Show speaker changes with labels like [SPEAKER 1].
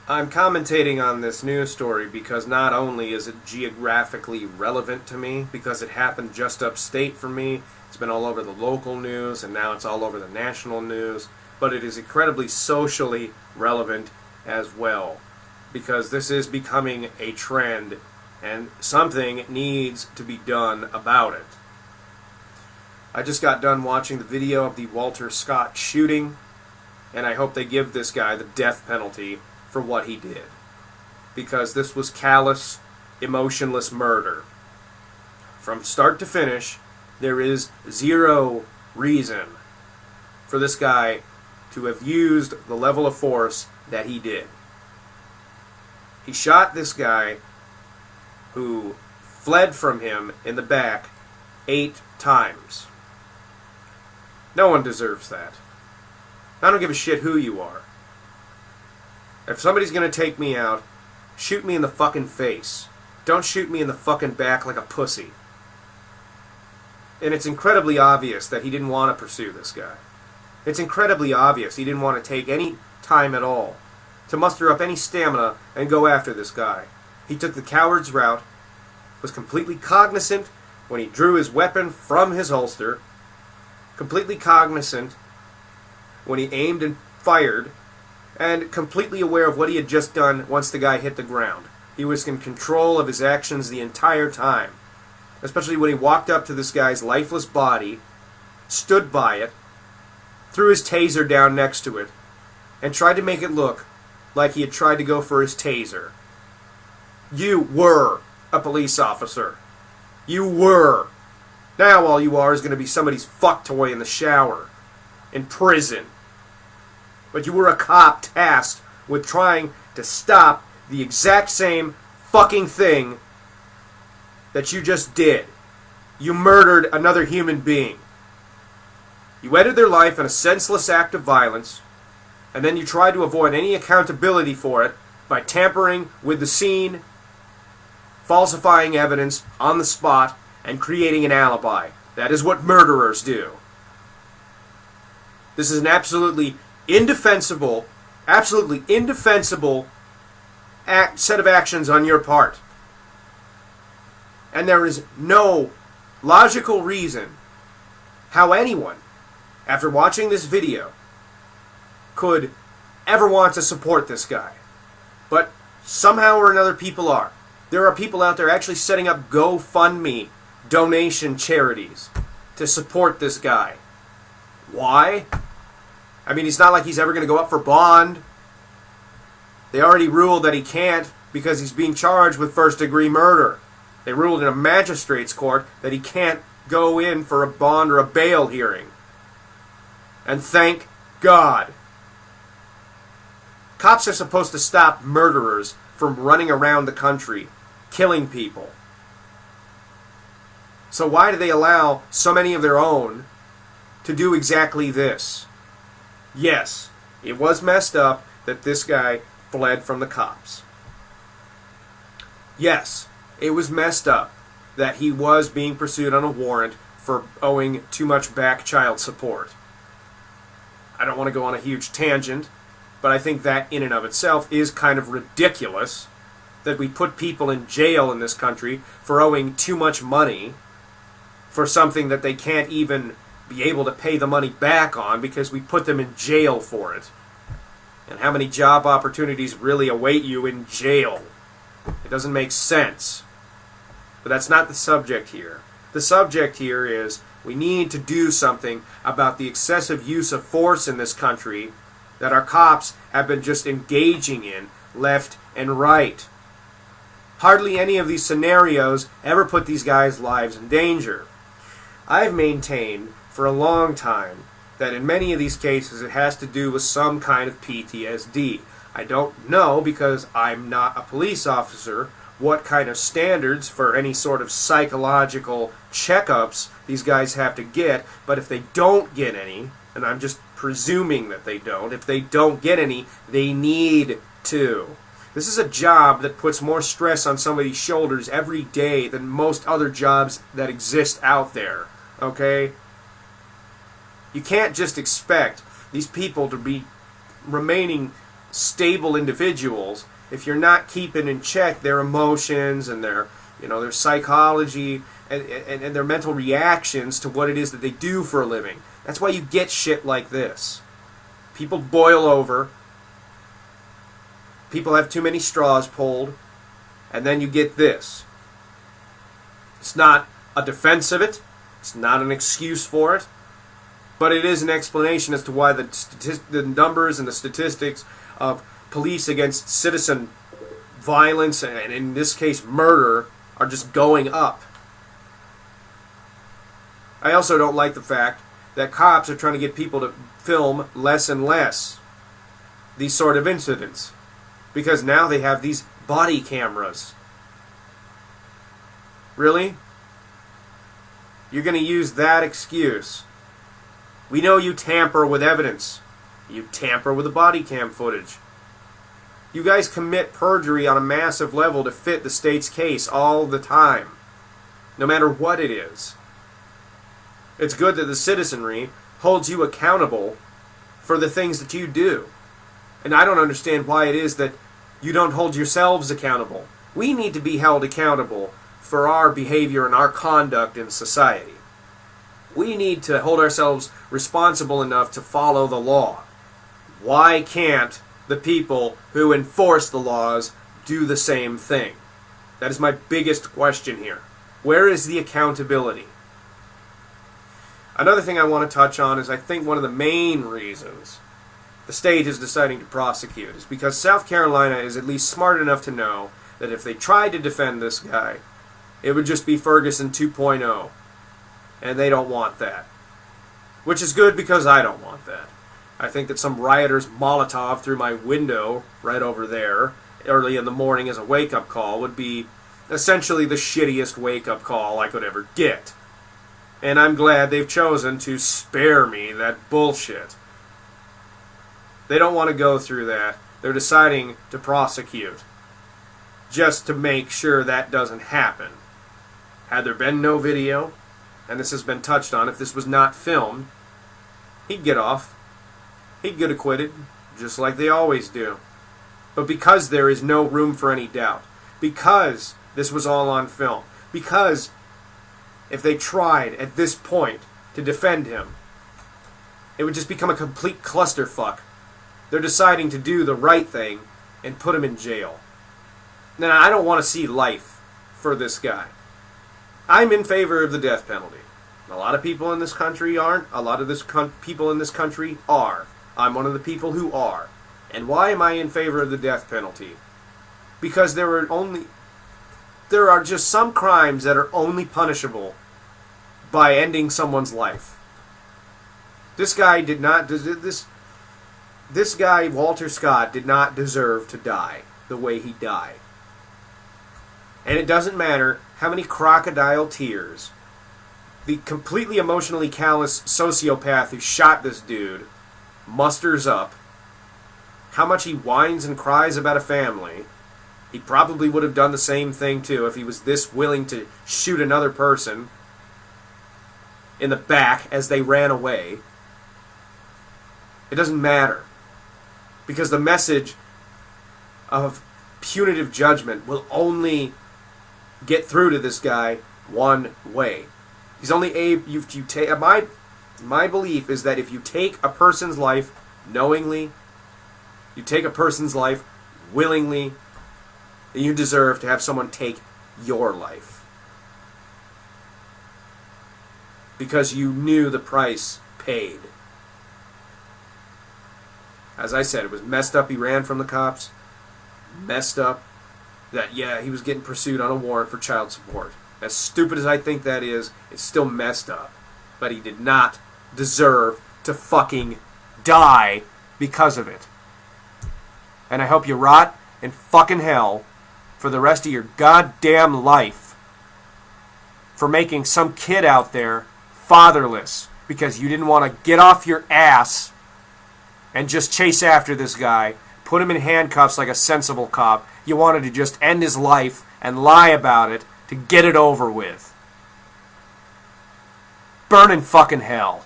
[SPEAKER 1] I'm commentating on this news story because not only is it geographically relevant to me, because it happened just upstate from me, it's been all over the local news, and now it's all over the national news, but it is incredibly socially relevant as well, because this is becoming a trend, and something needs to be done about it. I just got done watching the video of the Walter Scott shooting, and I hope they give this guy the death penalty for what he did, because this was callous, emotionless murder. From start to finish, there is zero reason for this guy to have used the level of force that he did. He shot this guy who fled from him in the back 8 times. No one deserves that. I don't give a shit who you are. If somebody's going to take me out, shoot me in the fucking face. Don't shoot me in the fucking back like a pussy. And it's incredibly obvious that he didn't want to pursue this guy. It's incredibly obvious he didn't want to take any time at all to muster up any stamina and go after this guy. He took the coward's route, was completely cognizant when he drew his weapon from his holster, completely cognizant when he aimed and fired, and completely aware of what he had just done once the guy hit the ground. He was in control of his actions the entire time, especially when he walked up to this guy's lifeless body, stood by it, threw his taser down next to it, and tried to make it look like he had tried to go for his taser. You were a police officer. You were. Now all you are is going to be somebody's fuck toy in the shower, in prison. But you were a cop tasked with trying to stop the exact same fucking thing that you just did. You murdered another human being. You ended their life in a senseless act of violence, and then you tried to avoid any accountability for it by tampering with the scene, falsifying evidence on the spot, and creating an alibi. That is what murderers do. This is an absolutely indefensible set of actions on your part. And there is no logical reason how anyone, after watching this video, could ever want to support this guy. But somehow or another people are. There are people out there actually setting up GoFundMe donation charities to support this guy. Why? I mean, it's not like he's ever going to go up for bond. They already ruled that he can't because he's being charged with first-degree murder. They ruled in a magistrate's court that he can't go in for a bond or a bail hearing. And thank God. Cops are supposed to stop murderers from running around the country, killing people. So why do they allow so many of their own to do exactly this? Yes, it was messed up that this guy fled from the cops. Yes, it was messed up that he was being pursued on a warrant for owing too much back child support. I don't want to go on a huge tangent, but I think that in and of itself is kind of ridiculous that we put people in jail in this country for owing too much money for something that they can't even be able to pay the money back on because we put them in jail for it. And how many job opportunities really await you in jail? It doesn't make sense. But that's not the subject here. The subject here is we need to do something about the excessive use of force in this country that our cops have been just engaging in left and right. Hardly any of these scenarios ever put these guys' lives in danger. I've maintained for a long time that in many of these cases it has to do with some kind of PTSD. I don't know, because I'm not a police officer, what kind of standards for any sort of psychological checkups these guys have to get, but if they don't get any, and I'm just presuming that they don't, if they don't get any, they need to. This is a job that puts more stress on somebody's shoulders every day than most other jobs that exist out there, okay? You can't just expect these people to be remaining stable individuals, if you're not keeping in check their emotions and their psychology and their mental reactions to what it is that they do for a living. That's why you get shit like this. People boil over. People have too many straws pulled. And then you get this. It's not a defense of it. It's not an excuse for it. But it is an explanation as to why the numbers and the statistics of police against citizen violence, and in this case murder, are just going up. I also don't like the fact that cops are trying to get people to film less and less these sort of incidents. Because now they have these body cameras. Really? You're going to use that excuse? We know you tamper with evidence. You tamper with the body cam footage. You guys commit perjury on a massive level to fit the state's case all the time. No matter what it is. It's good that the citizenry holds you accountable for the things that you do. And I don't understand why it is that you don't hold yourselves accountable. We need to be held accountable for our behavior and our conduct in society. We need to hold ourselves responsible enough to follow the law. Why can't the people who enforce the laws do the same thing? That is my biggest question here. Where is the accountability? Another thing I want to touch on is I think one of the main reasons the state is deciding to prosecute is because South Carolina is at least smart enough to know that if they tried to defend this guy, it would just be Ferguson 2.0. And they don't want that. Which is good because I don't want that. I think that some rioters Molotov through my window right over there early in the morning as a wake-up call would be essentially the shittiest wake-up call I could ever get. And I'm glad they've chosen to spare me that bullshit. They don't want to go through that. They're deciding to prosecute just to make sure that doesn't happen. Had there been no video, and this has been touched on, if this was not filmed, he'd get off. He'd get acquitted, just like they always do. But because there is no room for any doubt, because this was all on film, because if they tried at this point to defend him, it would just become a complete clusterfuck. They're deciding to do the right thing and put him in jail. Now, I don't want to see life for this guy. I'm in favor of the death penalty. A lot of people in this country aren't. A lot of people in this country are. I'm one of the people who are. And why am I in favor of the death penalty? Because there are just some crimes that are only punishable by ending someone's life. This guy did not. This guy, Walter Scott, did not deserve to die the way he died. And it doesn't matter how many crocodile tears the completely emotionally callous sociopath who shot this dude musters up, how much he whines and cries about a family. He probably would have done the same thing too if he was this willing to shoot another person in the back as they ran away. It doesn't matter. Because the message of punitive judgment will only get through to this guy one way. He's only able. My belief is that if you take a person's life knowingly, you take a person's life willingly, then you deserve to have someone take your life. Because you knew the price paid. As I said, it was messed up he ran from the cops. Messed up that, yeah, he was getting pursued on a warrant for child support. As stupid as I think that is, it's still messed up. But he did not deserve to fucking die because of it. And I hope you rot in fucking hell for the rest of your goddamn life for making some kid out there fatherless because you didn't want to get off your ass and just chase after this guy, put him in handcuffs like a sensible cop. You wanted to just end his life and lie about it to get it over with. Burn in fucking hell.